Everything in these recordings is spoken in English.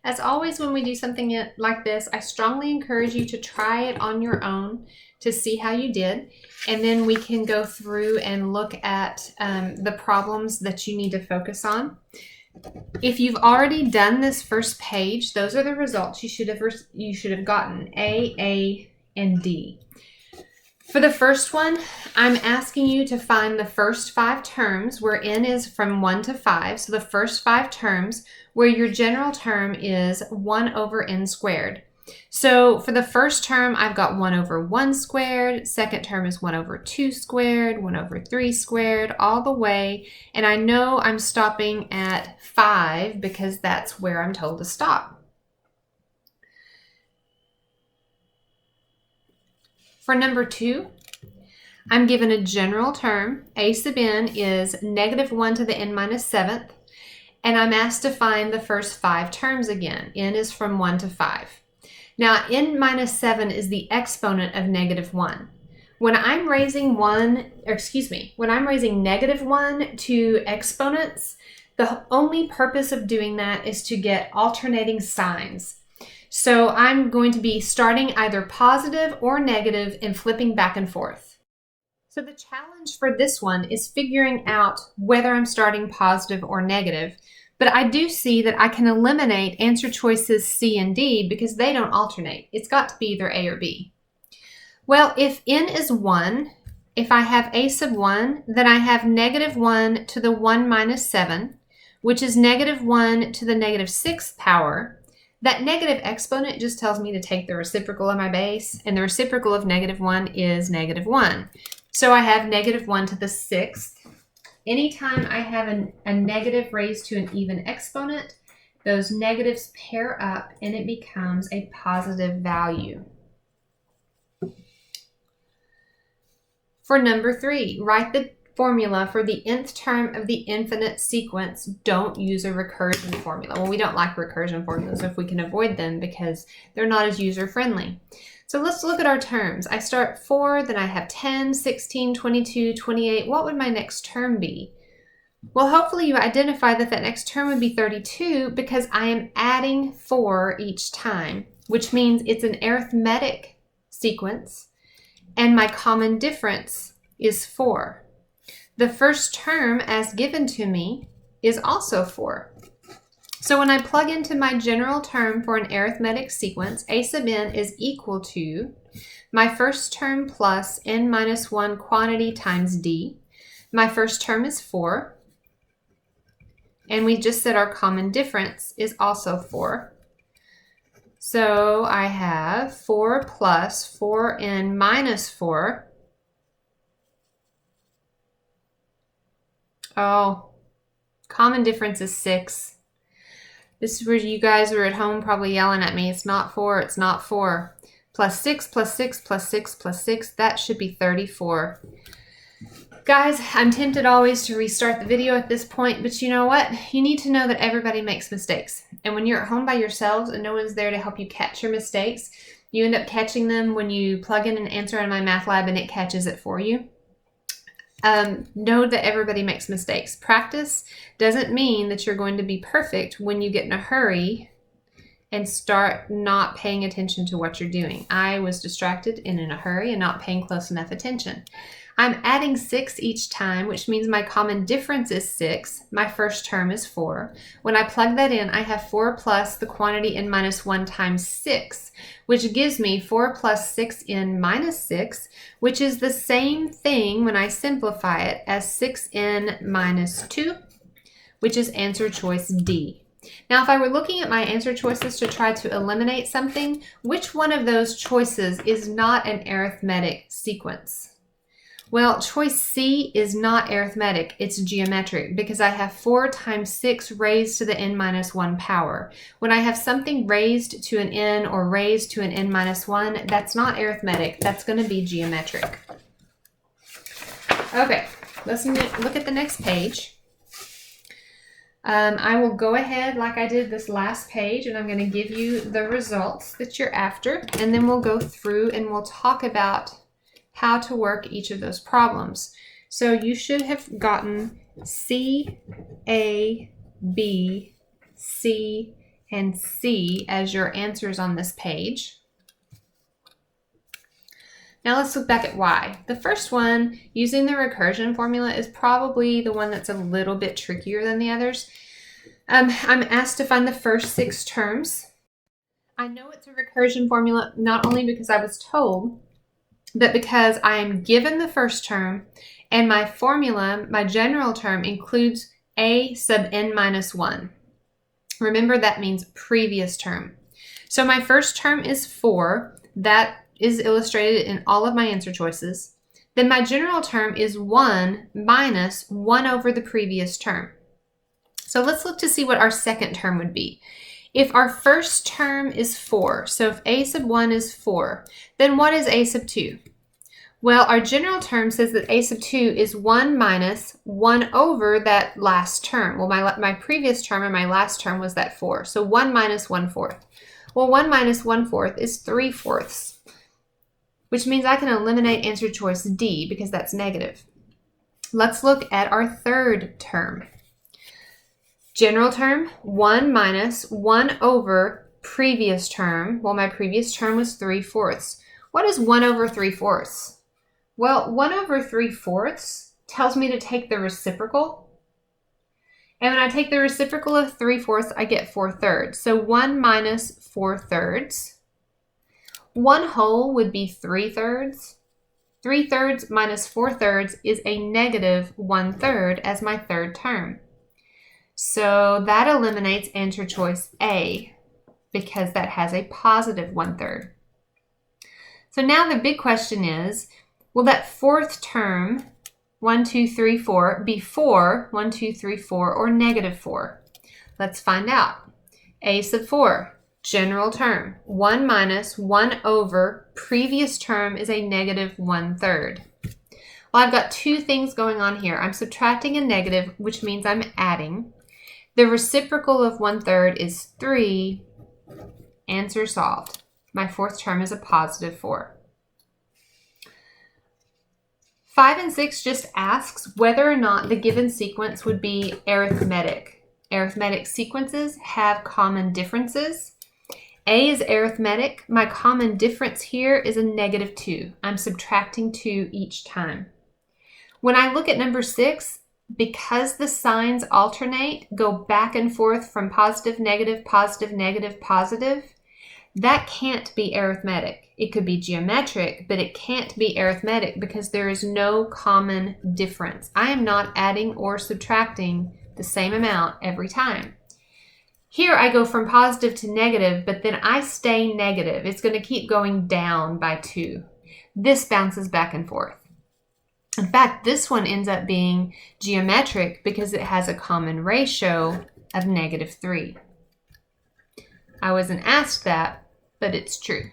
As always, when we do something like this, I strongly encourage you to try it on your own to see how you did. And then we can go through and look at the problems that you need to focus on. If you've already done this first page, those are the results you should have gotten, A, and D. For the first one, I'm asking you to find the first 5 terms where n is from 1 to 5. So the first 5 terms where your general term is 1 over n squared. So for the first term, I've got 1 over 1 squared. Second term is 1 over 2 squared, 1 over 3 squared, all the way. And I know I'm stopping at 5 because that's where I'm told to stop. For number 2, I'm given a general term. A sub n is negative 1 to the n minus 7th. And I'm asked to find the first 5 terms again. N is from 1 to 5. Now, n minus 7 is the exponent of negative 1. When I'm raising negative 1 to exponents, the only purpose of doing that is to get alternating signs. So I'm going to be starting either positive or negative and flipping back and forth. So the challenge for this one is figuring out whether I'm starting positive or negative. But I do see that I can eliminate answer choices C and D because they don't alternate. It's got to be either A or B. Well, if n is 1, if I have a sub 1, then I have negative 1 to the 1 minus 7, which is negative 1 to the negative 6th power. That negative exponent just tells me to take the reciprocal of my base, and the reciprocal of negative 1 is negative 1. So I have negative 1 to the 6th. Anytime I have a negative raised to an even exponent, those negatives pair up and it becomes a positive value. For number 3, write the formula for the nth term of the infinite sequence. Don't use a recursion formula. Well, we don't like recursion formulas if we can avoid them because they're not as user-friendly. So let's look at our terms. I start 4, then I have 10, 16, 22, 28. What would my next term be? Well, hopefully you identify that next term would be 32 because I am adding 4 each time, which means it's an arithmetic sequence, and my common difference is 4. The first term as given to me is also 4. So when I plug into my general term for an arithmetic sequence, a sub n is equal to my first term plus n minus 1 quantity times d. My first term is 4. And we just said our common difference is also 4. So I have 4 plus 4n minus 4. Oh, common difference is 6. This is where you guys are at home probably yelling at me. It's not 4, it's not 4. Plus 6 plus 6 plus 6 plus 6, that should be 34. Guys, I'm tempted always to restart the video at this point, but you know what? You need to know that everybody makes mistakes. And when you're at home by yourselves and no one's there to help you catch your mistakes, you end up catching them when you plug in an answer in MyMathLab and it catches it for you. Know that everybody makes mistakes. Practice doesn't mean that you're going to be perfect when you get in a hurry and start not paying attention to what you're doing. I was distracted and in a hurry and not paying close enough attention. I'm adding 6 each time, which means my common difference is 6. My first term is 4. When I plug that in, I have 4 plus the quantity n minus 1 times 6, which gives me 4 plus 6n minus 6, which is the same thing when I simplify it as 6n minus 2, which is answer choice D. Now, if I were looking at my answer choices to try to eliminate something, which one of those choices is not an arithmetic sequence? Well, choice C is not arithmetic, it's geometric because I have 4 times 6 raised to the n minus 1 power. When I have something raised to an n or raised to an n minus 1, that's not arithmetic, that's going to be geometric. Okay, let's look at the next page. I will go ahead like I did this last page and I'm going to give you the results that you're after, and then we'll go through and we'll talk about how to work each of those problems. So you should have gotten C, A, B, C, and C as your answers on this page. Now let's look back at Y. The first one, using the recursion formula, is probably the one that's a little bit trickier than the others. I'm asked to find the first 6 terms. I know it's a recursion formula not only because I was told, but because I am given the first term and my formula, my general term, includes A sub n minus 1. Remember, that means previous term. So my first term is 4. That is illustrated in all of my answer choices. Then my general term is 1 minus 1 over the previous term. So let's look to see what our second term would be. If our first term is 4, so if A sub 1 is 4, then what is A sub 2? Well, our general term says that A sub 2 is 1 minus 1 over that last term. Well, my previous term and my last term was that 4. So 1 minus 1/4. Well, 1 minus 1/4 is 3/4, which means I can eliminate answer choice D because that's negative. Let's look at our third term. General term, 1 minus 1 over previous term. Well, my previous term was 3/4. What is 1 over 3/4? Well, 1 over 3/4 tells me to take the reciprocal. And when I take the reciprocal of 3/4, I get 4/3. So 1 minus 4/3. 1 whole would be 3/3. 3/3 minus 4/3 is a negative 1/3 as my third term. So that eliminates answer choice A because that has a positive 1/3. So now the big question is, will that fourth term, 1, 2, 3, 4, be 4, 1, 2, 3, 4, or negative 4? Let's find out. A sub 4, general term, 1 minus 1 over previous term is a negative 1/3. Well, I've got two things going on here. I'm subtracting a negative, which means I'm adding. The reciprocal of 1/3 is 3. Answer solved. My fourth term is a positive 4. 5 and 6 just asks whether or not the given sequence would be arithmetic. Arithmetic sequences have common differences. A is arithmetic. My common difference here is a negative 2. I'm subtracting 2 each time. When I look at number 6, because the signs alternate, go back and forth from positive, negative, positive, negative, positive, that can't be arithmetic. It could be geometric, but it can't be arithmetic because there is no common difference. I am not adding or subtracting the same amount every time. Here I go from positive to negative, but then I stay negative. It's going to keep going down by 2. This bounces back and forth. In fact, this one ends up being geometric because it has a common ratio of negative 3. I wasn't asked that, but it's true.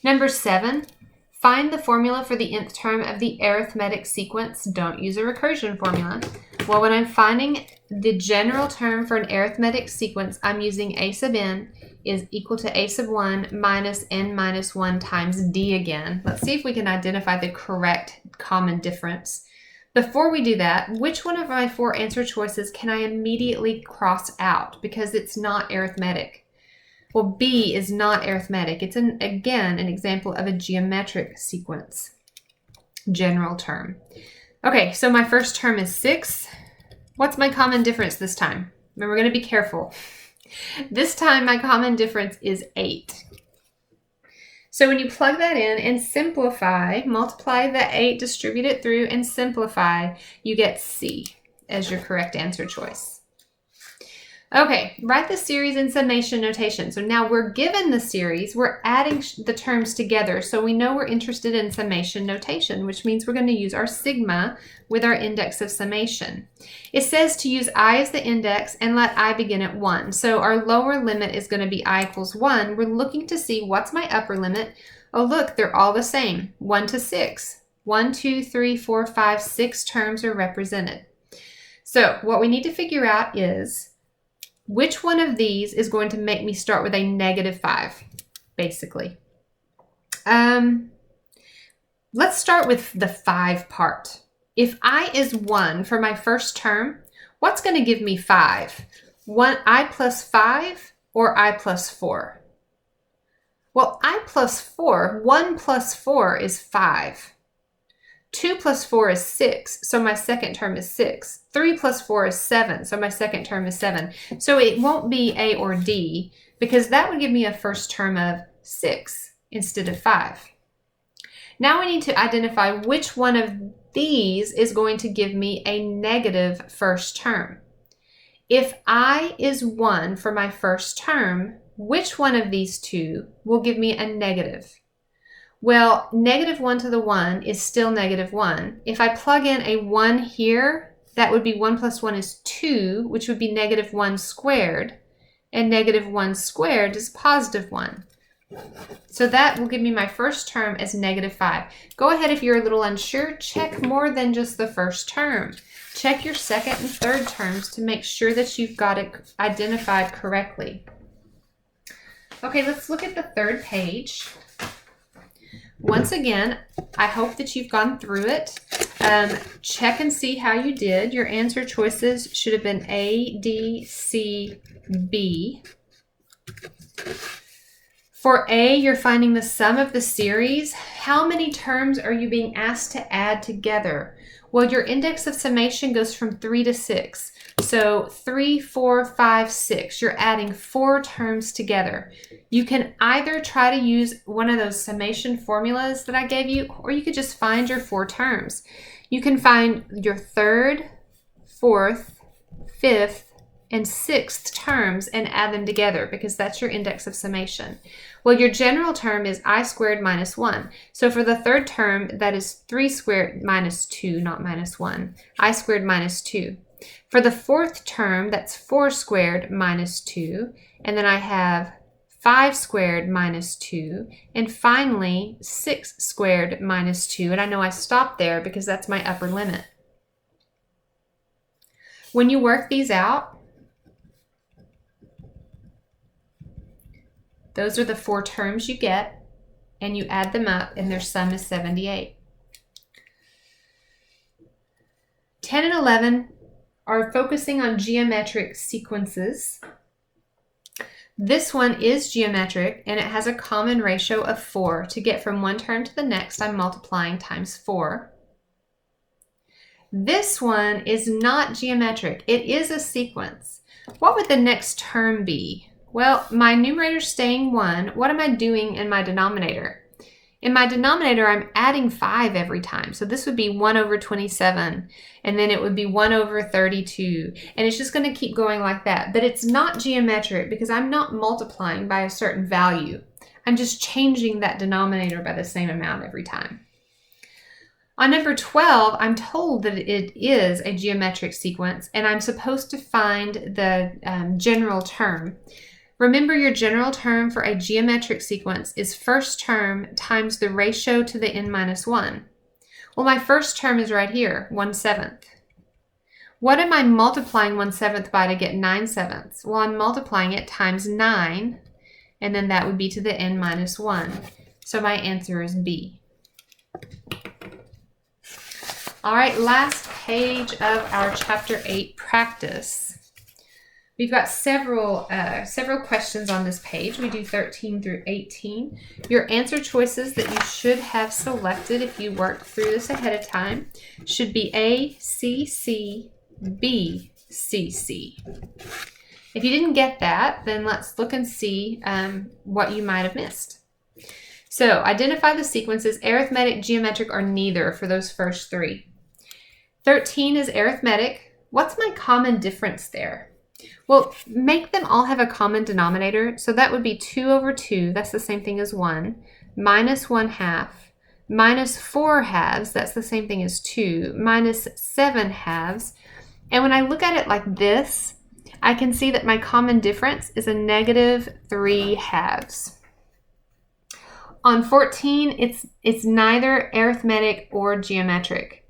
Number 7, find the formula for the nth term of the arithmetic sequence. Don't use a recursion formula. Well, when I'm finding the general term for an arithmetic sequence, I'm using A sub n is equal to A sub 1 minus n minus 1 times D again. Let's see if we can identify the correct common difference. Before we do that, which one of my 4 answer choices can I immediately cross out because it's not arithmetic? Well, B is not arithmetic. It's, again, an example of a geometric sequence. General term. Okay, so my first term is 6. What's my common difference this time? And we're going to be careful. This time my common difference is 8. So when you plug that in and simplify, multiply the 8, distribute it through, and simplify, you get C as your correct answer choice. Okay, write the series in summation notation. So now we're given the series, we're adding the terms together, so we know we're interested in summation notation, which means we're going to use our sigma with our index of summation. It says to use I as the index and let I begin at 1. So our lower limit is going to be I equals 1. We're looking to see what's my upper limit. Oh, look, they're all the same, 1 to 6. 1, 2, 3, 4, 5, 6 terms are represented. So what we need to figure out is which one of these is going to make me start with a negative 5, basically. Let's start with the 5 part. If I is 1 for my first term, what's going to give me 5? I plus 5 or I plus 4? Well, I plus 4, 1 plus 4 is 5. 2 plus 4 is 6, so my second term is 6. 3 plus 4 is 7, so my second term is 7. So it won't be A or D, because that would give me a first term of 6 instead of 5. Now we need to identify which one of these is going to give me a negative first term. If I is 1 for my first term, which one of these two will give me a negative? Well, negative 1 to the 1 is still negative 1. If I plug in a 1 here, that would be 1 plus 1 is 2, which would be negative 1 squared. And negative 1 squared is positive 1. So that will give me my first term as negative 5. Go ahead, if you're a little unsure, check more than just the first term. Check your second and third terms to make sure that you've got it identified correctly. Okay, let's look at the third page. Once again, I hope that you've gone through it. Check and see how you did. Your answer choices should have been A, D, C, B. For A, you're finding the sum of the series. How many terms are you being asked to add together? Well, your index of summation goes from 3 to 6. So 3, 4, 5, 6. You're adding 4 terms together. You can either try to use one of those summation formulas that I gave you, or you could just find your 4 terms. You can find your third, fourth, fifth, and sixth terms and add them together, because that's your index of summation. Well, your general term is I squared minus 1. So for the third term, that is 3 squared minus 2, not minus 1. I squared minus 2. For the fourth term, that's 4 squared minus 2. And then I have 5 squared minus 2. And finally, 6 squared minus 2. And I know I stopped there because that's my upper limit. When you work these out, those are the 4 terms you get, and you add them up, and their sum is 78. 10 and 11 are focusing on geometric sequences. This one is geometric, and it has a common ratio of 4. To get from one term to the next, I'm multiplying times 4. This one is not geometric. It is a sequence. What would the next term be? Well, my numerator's staying 1. What am I doing in my denominator? In my denominator, I'm adding 5 every time. So this would be 1 over 27, and then it would be 1 over 32. And it's just going to keep going like that. But it's not geometric because I'm not multiplying by a certain value. I'm just changing that denominator by the same amount every time. On number 12, I'm told that it is a geometric sequence, and I'm supposed to find the general term. Remember, your general term for a geometric sequence is first term times the ratio to the n minus 1. Well, my first term is right here, 1/7. What am I multiplying 1/7 by to get 9/7? Well, I'm multiplying it times 9, and then that would be to the n minus 1. So my answer is B. All right, last page of our Chapter 8 practice. We've got several questions on this page. We do 13 through 18. Your answer choices that you should have selected if you worked through this ahead of time should be A, C, C, B, C, C. If you didn't get that, then let's look and see what you might have missed. So identify the sequences, arithmetic, geometric, or neither for those first 3. 13 is arithmetic. What's my common difference there? Well, make them all have a common denominator. So that would be 2 over 2. That's the same thing as 1. Minus 1/2. Minus 4/2. That's the same thing as 2. Minus 7/2. And when I look at it like this, I can see that my common difference is a negative 3/2. On 14, it's neither arithmetic or geometric.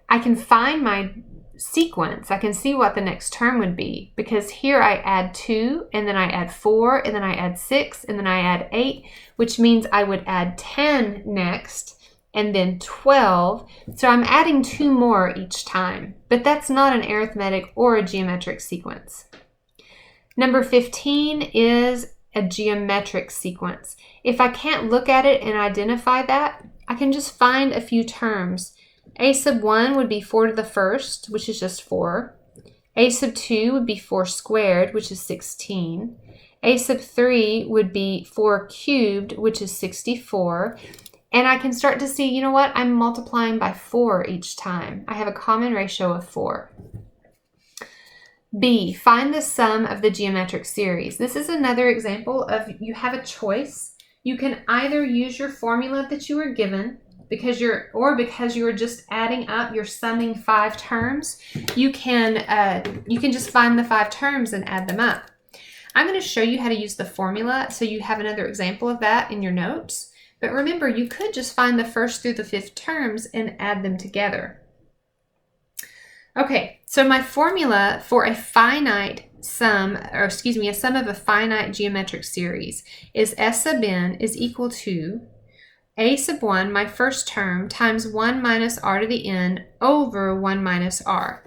I can find my sequence. I can see what the next term would be, because here I add 2, and then I add 4, and then I add 6, and then I add 8, which means I would add 10 next, and then 12. So I'm adding 2 more each time, but that's not an arithmetic or a geometric sequence. Number 15 is a geometric sequence. If I can't look at it and identify that, I can just find a few terms. A sub 1 would be 4 to the first, which is just 4. A sub 2 would be 4 squared, which is 16. A sub 3 would be 4 cubed, which is 64. And I can start to see, you know what? I'm multiplying by 4 each time. I have a common ratio of 4. B, find the sum of the geometric series. This is another example of you have a choice. You can either use your formula that you were given because you're just adding up, you're summing 5 terms. You can just find the 5 terms and add them up. I'm going to show you how to use the formula so you have another example of that in your notes. But remember, you could just find the first through the 5th terms and add them together. Okay, so my formula for a finite sum, a sum of a finite geometric series is S sub n is equal to a sub 1, my first term, times 1 minus r to the n over 1 minus r.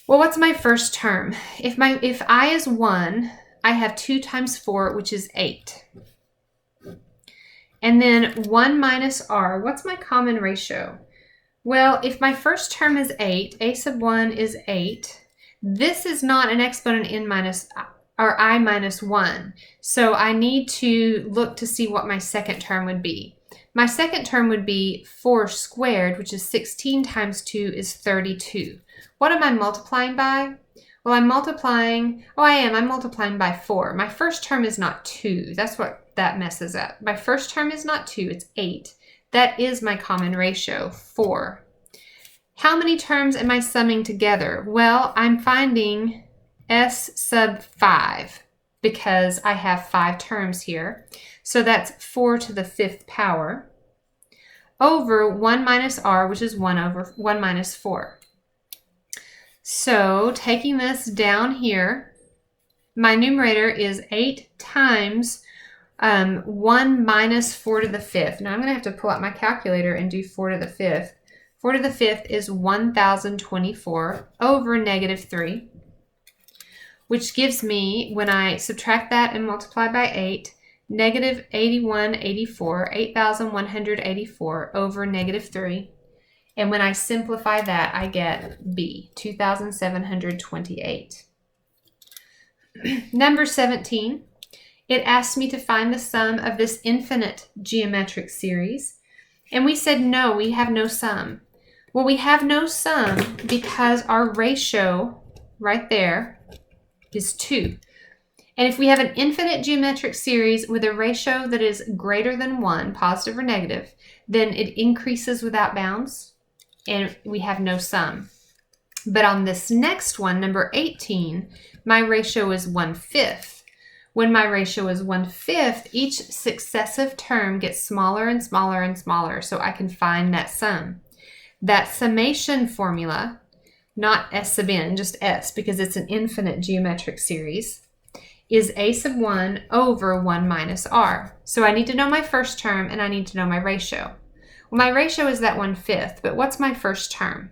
Well, what's my first term? If I is 1, I have 2 times 4, which is 8. And then 1 minus r, what's my common ratio? Well, if my first term is 8, a sub 1 is 8. This is not an exponent n minus or I minus 1. So I need to look to see what my second term would be. My second term would be 4 squared, which is 16 times 2 is 32. What am I multiplying by? Well, I'm multiplying by 4. My first term is not 2. That's what that messes up. My first term is not 2, it's 8. That is my common ratio, 4. How many terms am I summing together? Well, I'm finding S sub 5 because I have 5 terms here. So that's 4 to the 5th power over 1 minus r, which is 1 over 1 minus 4. So taking this down here, my numerator is 8 times 1 minus 4 to the 5th. Now I'm going to have to pull out my calculator and do 4 to the 5th. 4 to the 5th is 1024 over negative 3, which gives me, when I subtract that and multiply by 8, negative 8184, 8,184 over negative 3. And when I simplify that, I get B, 2,728. Number 17. It asked me to find the sum of this infinite geometric series. And we said, no, we have no sum. Well, we have no sum because our ratio right there is 2. And if we have an infinite geometric series with a ratio that is greater than 1, positive or negative, then it increases without bounds and we have no sum. But on this next one, number 18, my ratio is 1/5. When my ratio is 1/5, each successive term gets smaller and smaller and smaller, so I can find that sum. That summation formula, not S sub n, just S, because it's an infinite geometric series, is a sub 1 over 1 minus r. So I need to know my first term and I need to know my ratio. Well, my ratio is that 1/5, but what's my first term?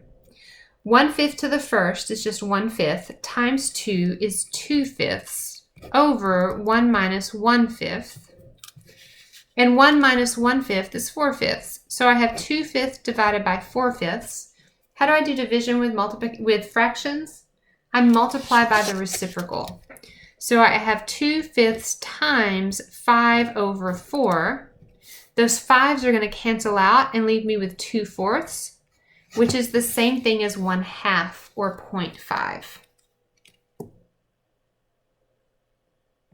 1/5 to the first is just 1/5 times 2 is 2/5 over 1 minus 1/5. And 1 minus 1/5 is 4/5. So I have 2/5 divided by 4/5. How do I do division with fractions? I multiply by the reciprocal. So I have 2/5 times 5 over 4. Those 5s are going to cancel out and leave me with 2/4, which is the same thing as 1/2 or 0.5.